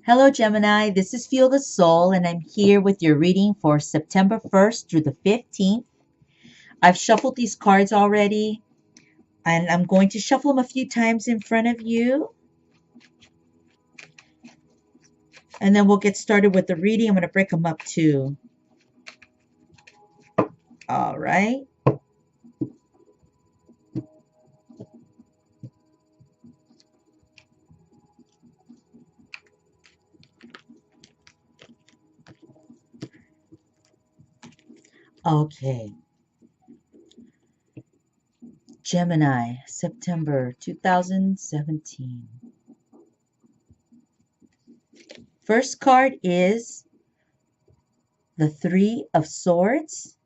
Hello, Gemini. This is Feel the Soul, and I'm here with your reading for September 1st through the 15th. I've shuffled these cards already, and I'm going to shuffle them a few times in front of you. And then we'll get started with the reading. I'm going to break them up too. All right. Okay. Gemini, September 2017. First card is the Three of Swords.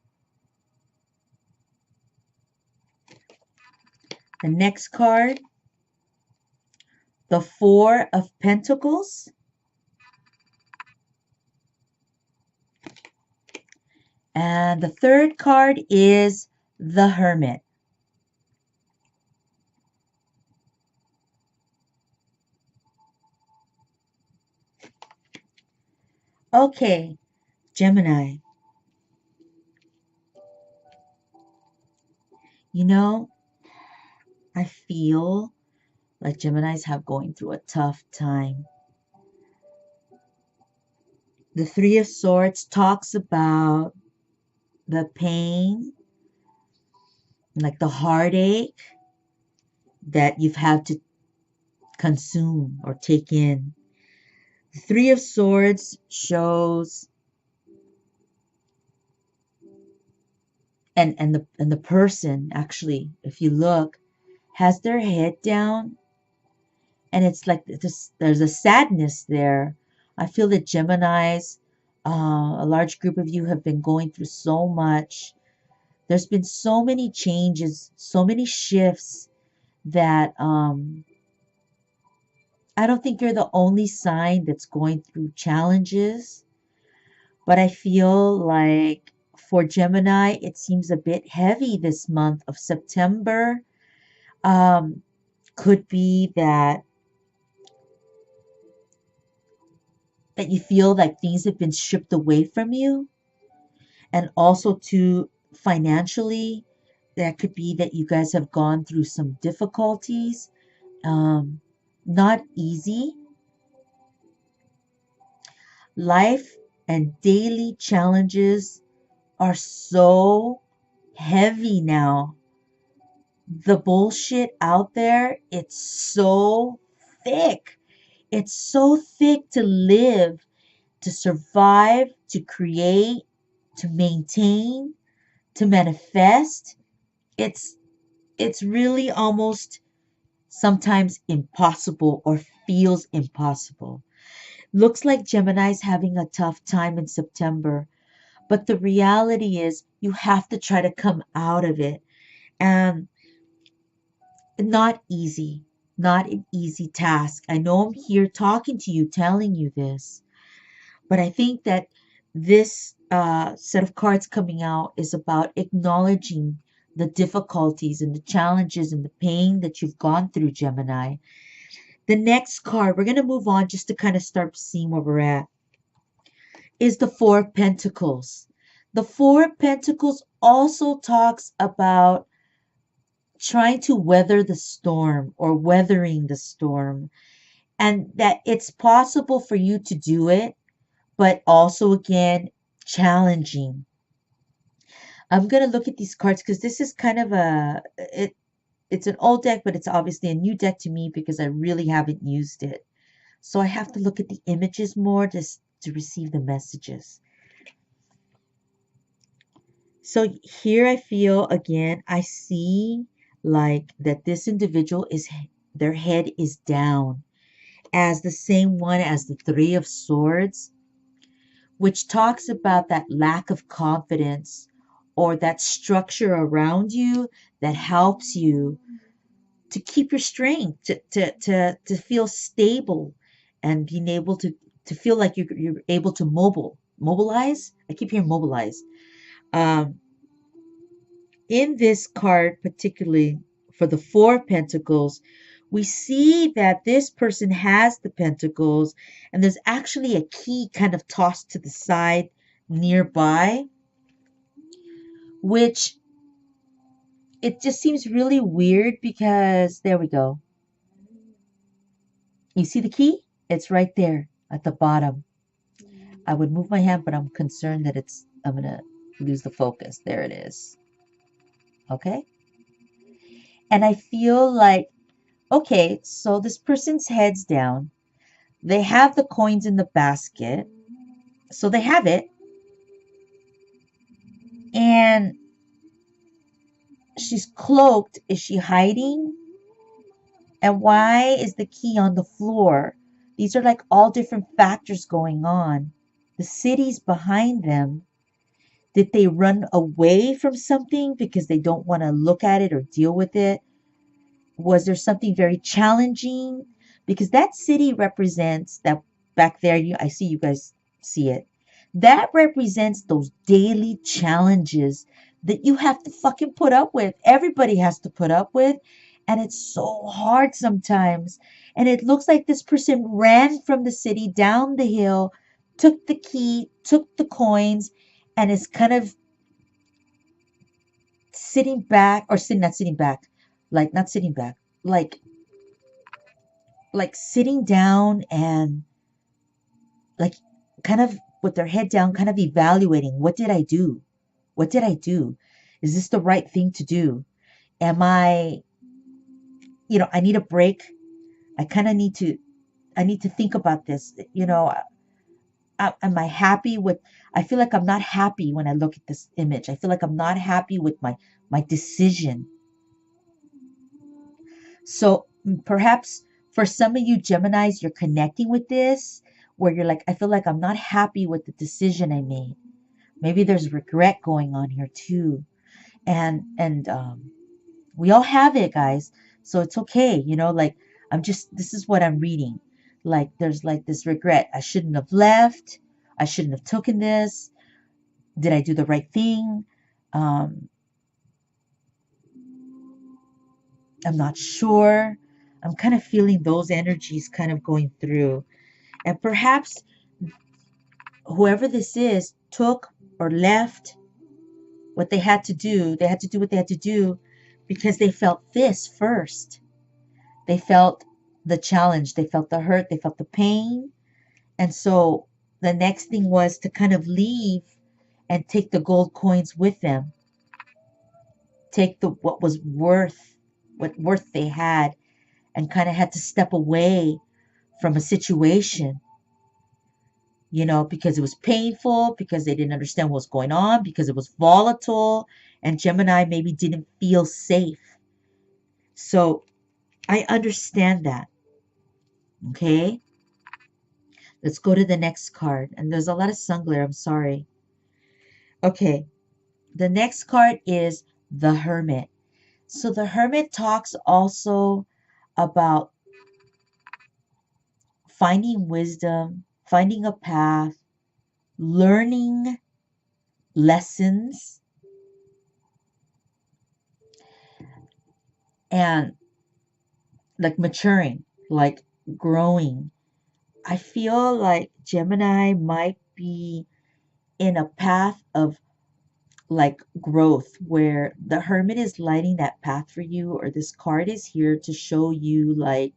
The next card, the Four of Pentacles. And the third card is the Hermit. Okay, Gemini. You know, I feel like Geminis have going through a tough time. The Three of Swords talks about the pain, like the heartache that you've had to consume or take in. The Three of Swords shows and the person actually, if you look, has their head down, and it's like this, there's a sadness there. I feel that Geminis, a large group of you have been going through so much. There's been so many changes, so many shifts that I don't think you're the only sign that's going through challenges, but I feel like for Gemini, it seems a bit heavy this month of September. Um, could be that you feel like things have been stripped away from you, and also to financially, that could be that you guys have gone through some difficulties. Um, Not easy. Life and daily challenges are so heavy now. The bullshit out there, it's so thick. It's so thick to live, to survive, to create, to maintain, to manifest. It's it's really almost sometimes impossible or feels impossible. Looks like Gemini's having a tough time in September, but the reality is you have to try to come out of it. And not easy, not an easy task. I know I'm here talking to you, telling you this, but I think that this set of cards coming out is about acknowledging the difficulties and the challenges and the pain that you've gone through, Gemini. The next card, we're going to move on just to kind of start seeing where we're at, is the Four of Pentacles. The Four of Pentacles also talks about trying to weather the storm or weathering the storm, and that it's possible for you to do it, but also again challenging. I'm going to look at these cards because this is kind of it's an old deck, but it's obviously a new deck to me because I really haven't used it. So I have to look at the images more to receive the messages. So here I feel again, I see like that this individual is, their head is down, as the same one as the Three of Swords, which talks about that lack of confidence or that structure around you that helps you to keep your strength, to feel stable and being able to feel like you're able to mobilize. I keep hearing mobilize. Um, in this card, particularly for the Four of Pentacles, we see that this person has the pentacles, and there's actually a key kind of tossed to the side nearby, which it just seems really weird because there we go. You see the key? It's right there at the bottom. I would move my hand, but I'm concerned that I'm going to lose the focus. There it is. Okay? And I feel like, okay, so this person's head's down. They have the coins in the basket. So they have it. And she's cloaked. Is she hiding? And why is the key on the floor? These are like all different factors going on. The city's behind them. Did they run away from something because they don't want to look at it or deal with it? Was there something very challenging? Because that city represents that back there, I see you guys see it. That represents those daily challenges that you have to fucking put up with. Everybody has to put up with. And it's so hard sometimes. And it looks like this person ran from the city down the hill, took the key, took the coins, and is kind of sitting back, or sitting, not sitting back, like not sitting back, like sitting down and like kind of with their head down, kind of evaluating, what did I do? What did I do? Is this the right thing to do? Am I, I need a break. I kind of I need to think about this. Am I happy with, I feel like I'm not happy when I look at this image. I feel like I'm not happy with my decision. So perhaps for some of you Geminis, you're connecting with this where you're like, I feel like I'm not happy with the decision I made. Maybe there's regret going on here too. And we all have it, guys. So it's okay. Like this is what I'm reading. Like there's like this regret. I shouldn't have left. I shouldn't have taken this. Did I do the right thing? Um, I'm not sure. I'm kind of feeling those energies kind of going through. And perhaps whoever this is took or left what they had to do. They had to do what they had to do because they felt this first. They felt the challenge. They felt the hurt. They felt the pain. And so the next thing was to kind of leave and take the gold coins with them. Take what was worth, what worth they had, and kind of had to step away from a situation, because it was painful, because they didn't understand what was going on, because it was volatile, and Gemini maybe didn't feel safe. So I understand that. Okay? Let's go to the next card. And there's a lot of sun glare. I'm sorry. Okay. The next card is the Hermit. So the Hermit talks also about finding wisdom, finding a path, learning lessons, and like maturing, like growing. I feel like Gemini might be in a path of like growth where the Hermit is lighting that path for you, or this card is here to show you like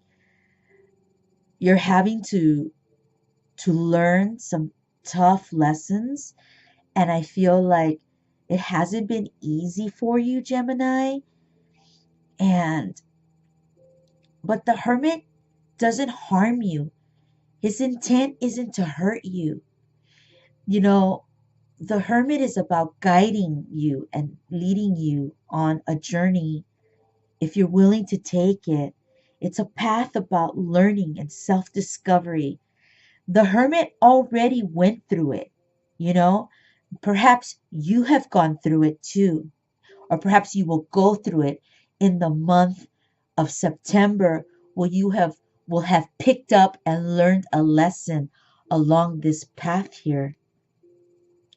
you're having to learn some tough lessons. And I feel like it hasn't been easy for you, Gemini. And but the Hermit doesn't harm you. His intent isn't to hurt you. You know, the Hermit is about guiding you and leading you on a journey if you're willing to take it. It's a path about learning and self discovery. The Hermit already went through it, you know? Perhaps you have gone through it too, or perhaps you will go through it in the month of September, where you will have picked up and learned a lesson along this path here.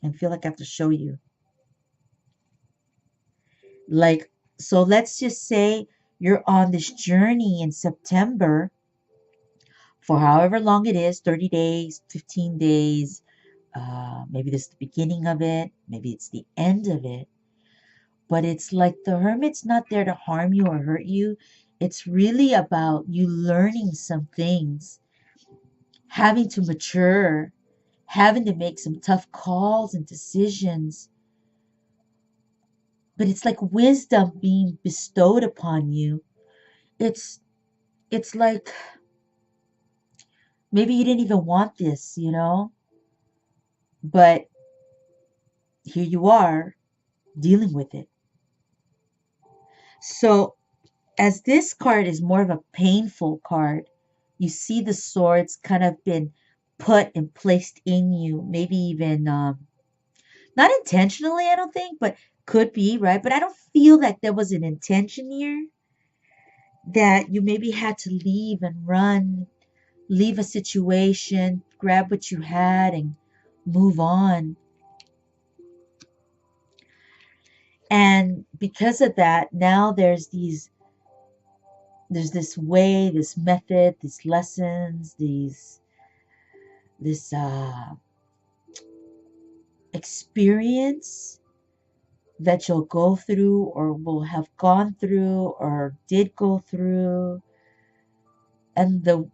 I feel like I have to show you. Like, so let's just say You're on this journey in September for however long it is, 30 days, 15 days. Maybe this is the beginning of it, maybe it's the end of it. But it's like the hermit's not there to harm you or hurt you. It's really about you learning some things, having to mature, having to make some tough calls and decisions. But it's like wisdom being bestowed upon you. It's it's like maybe you didn't even want this, but here you are dealing with it. So, as this card is more of a painful card, you see the swords kind of been put and placed in you, maybe even not intentionally, I don't think, but could be, right? But I don't feel like there was an intention here that you maybe had to leave and run, leave a situation, grab what you had and move on. And because of that, now there's this way, this method, these lessons, this experience that you'll go through or will have gone through or did go through. And the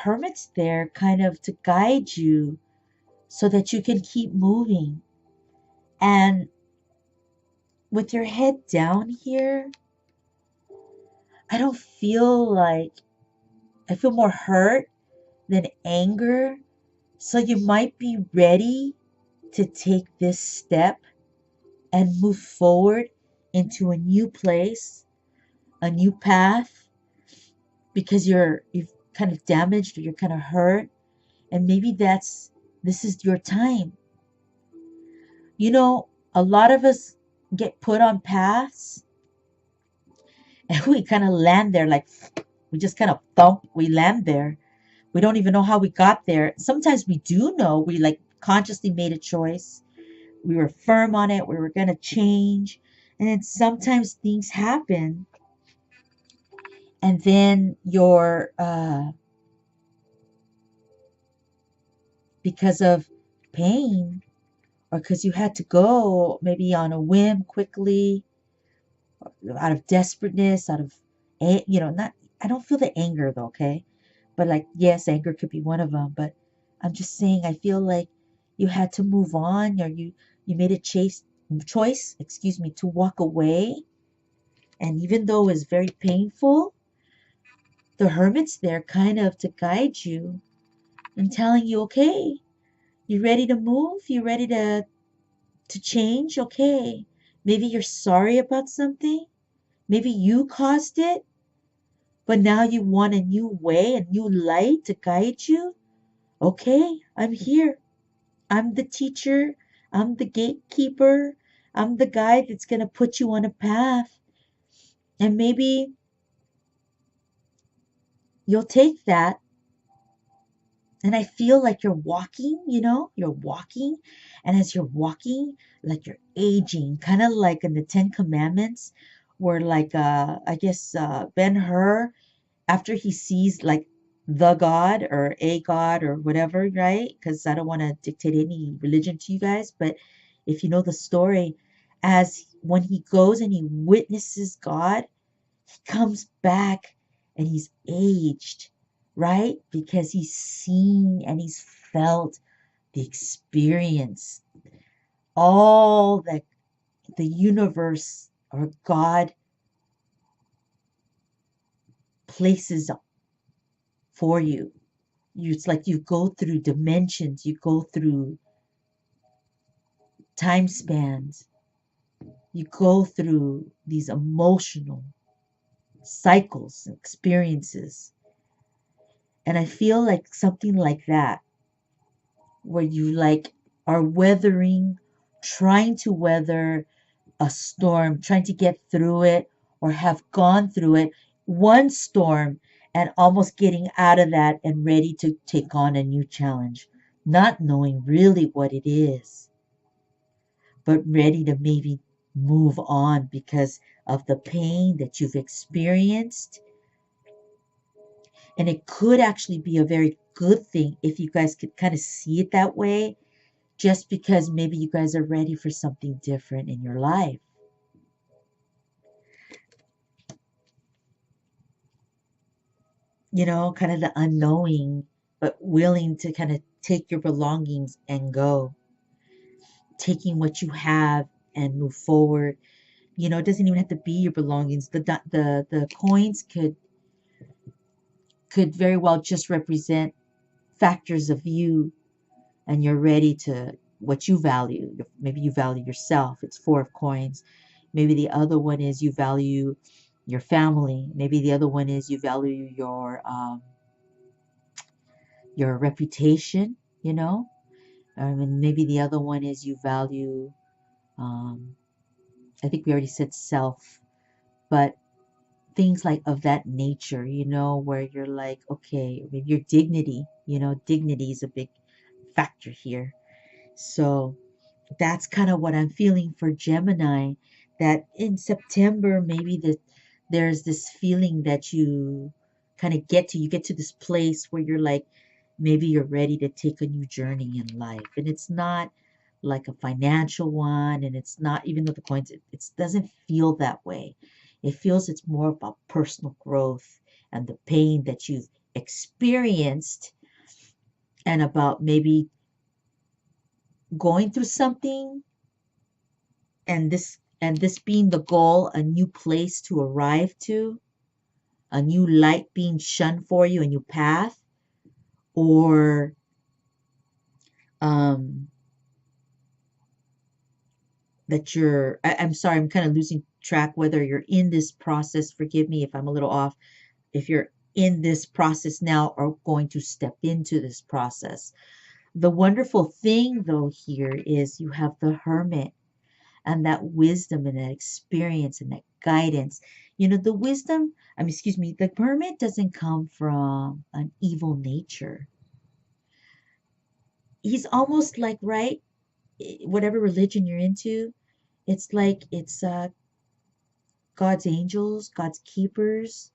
hermit's there kind of to guide you so that you can keep moving. And with your head down here, I don't feel like, I feel more hurt than anger. So you might be ready to take this step and move forward into a new place, a new path, because you've kind of damaged or you're kind of hurt, and maybe this is your time. A lot of us get put on paths and we kind of land there like we just kind of thump, we land there. We don't even know how we got there. Sometimes we do know, we like consciously made a choice. We were firm on it. We were going to change. And then sometimes things happen. And then because of pain or because you had to go maybe on a whim quickly, out of desperateness, out of, not, I don't feel the anger though, okay? But like, yes, anger could be one of them. But I'm just saying, I feel like you had to move on or you made a choice, to walk away. And even though it's very painful, the hermit's there kind of to guide you and telling you, okay, you ready to move? You ready to change? Okay. Maybe you're sorry about something. Maybe you caused it, but now you want a new way, a new light to guide you. Okay, I'm here. I'm the teacher. I'm the gatekeeper. I'm the guide that's going to put you on a path. And maybe you'll take that. And I feel like you're walking, you're walking. And as you're walking, like you're aging, kind of like in the Ten Commandments, where like, I guess, Ben-Hur, after he sees like the God or a God or whatever, right? Because I don't want to dictate any religion to you guys, but if you know the story, as when he goes and he witnesses God, he comes back and he's aged, right? Because he's seen and he's felt the experience, all that the universe or God places for you. It's like you go through dimensions, you go through time spans, you go through these emotional cycles and experiences. And I feel like something like that, where you like are trying to weather a storm, trying to get through it or have gone through it, one storm, and almost getting out of that and ready to take on a new challenge, not knowing really what it is, but ready to maybe move on because of the pain that you've experienced. And it could actually be a very good thing if you guys could kind of see it that way, just because maybe you guys are ready for something different in your life. You know, kind of the unknowing, but willing to kind of take your belongings and go, taking what you have and move forward. You know, it doesn't even have to be your belongings. The coins could very well just represent factors of you, and you're ready to what you value. Maybe you value yourself. It's 4 of coins. Maybe the other one is you value your family. Maybe the other one is you value your reputation. You know, and maybe the other one is you value. Um, I think we already said self, but things like of that nature. You know, where you're like, okay, maybe your dignity. You know, dignity is a big factor here. So that's kind of what I'm feeling for Gemini, that in September maybe there's this feeling that you kind of get to this place where you're like, maybe you're ready to take a new journey in life, and it's not like a financial one, and it's not, even though the coins, it doesn't feel that way. It feels it's more about personal growth and the pain that you've experienced, and about maybe going through something, and this being the goal, a new place to arrive to, a new light being shunned for you, a new path, or um that I'm sorry, I'm kind of losing track whether you're in this process. Forgive me if I'm a little off. If you're in this process now or going to step into this process. The wonderful thing though here is you have the Hermit, and that wisdom and that experience and that guidance. You know, the wisdom, excuse me, the Hermit doesn't come from an evil nature. He's almost like, right, whatever religion you're into, it's like it's God's angels, God's keepers,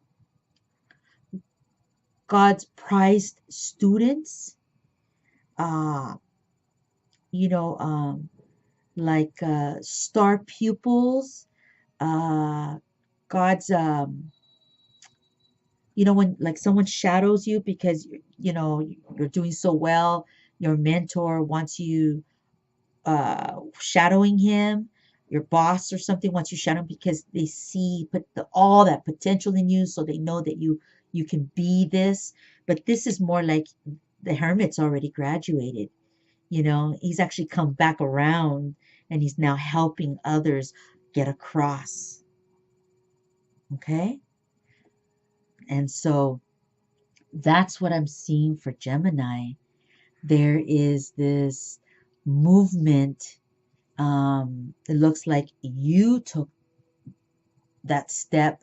God's prized students, uh, you know, like star pupils, uh, God's when like someone shadows you because you're doing so well, your mentor wants you shadowing him, your boss or something wants you shadowing because they see all that potential in you, so they know that you can be this. But this is more like the Hermit's already graduated. He's actually come back around, and he's now helping others get across. Okay, and so that's what I'm seeing for Gemini. There is this movement. It looks like you took that step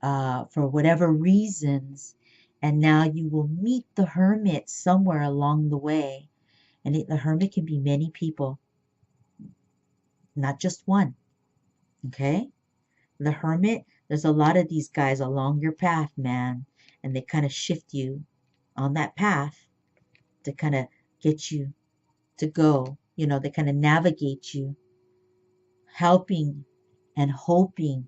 for whatever reasons, and now you will meet the Hermit somewhere along the way. And the Hermit can be many people, not just one. Okay? The Hermit, there's a lot of these guys along your path, man, and they kind of shift you on that path to kind of get you to go. They kind of navigate you, helping and hoping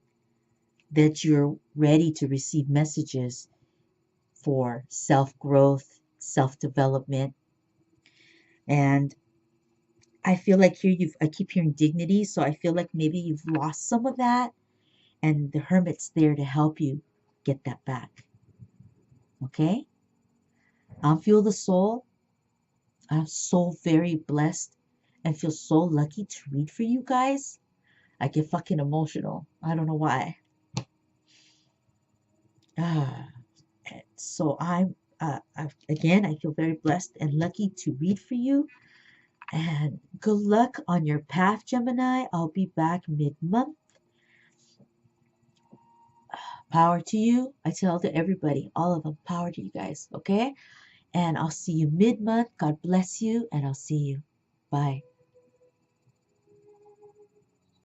that you're ready to receive messages for self growth, self development. And I feel like here I keep hearing dignity, so I feel like maybe you've lost some of that, and the Hermit's there to help you get that back. Okay? I'm Feel the Soul. I'm so very blessed and feel so lucky to read for you guys. I get fucking emotional. I don't know why. Ah, so again, I feel very blessed and lucky to read for you. And good luck on your path, Gemini. I'll be back mid-month. Power to you. I tell to everybody, all of them, power to you guys, okay? And I'll see you mid-month. God bless you, and I'll see you. Bye.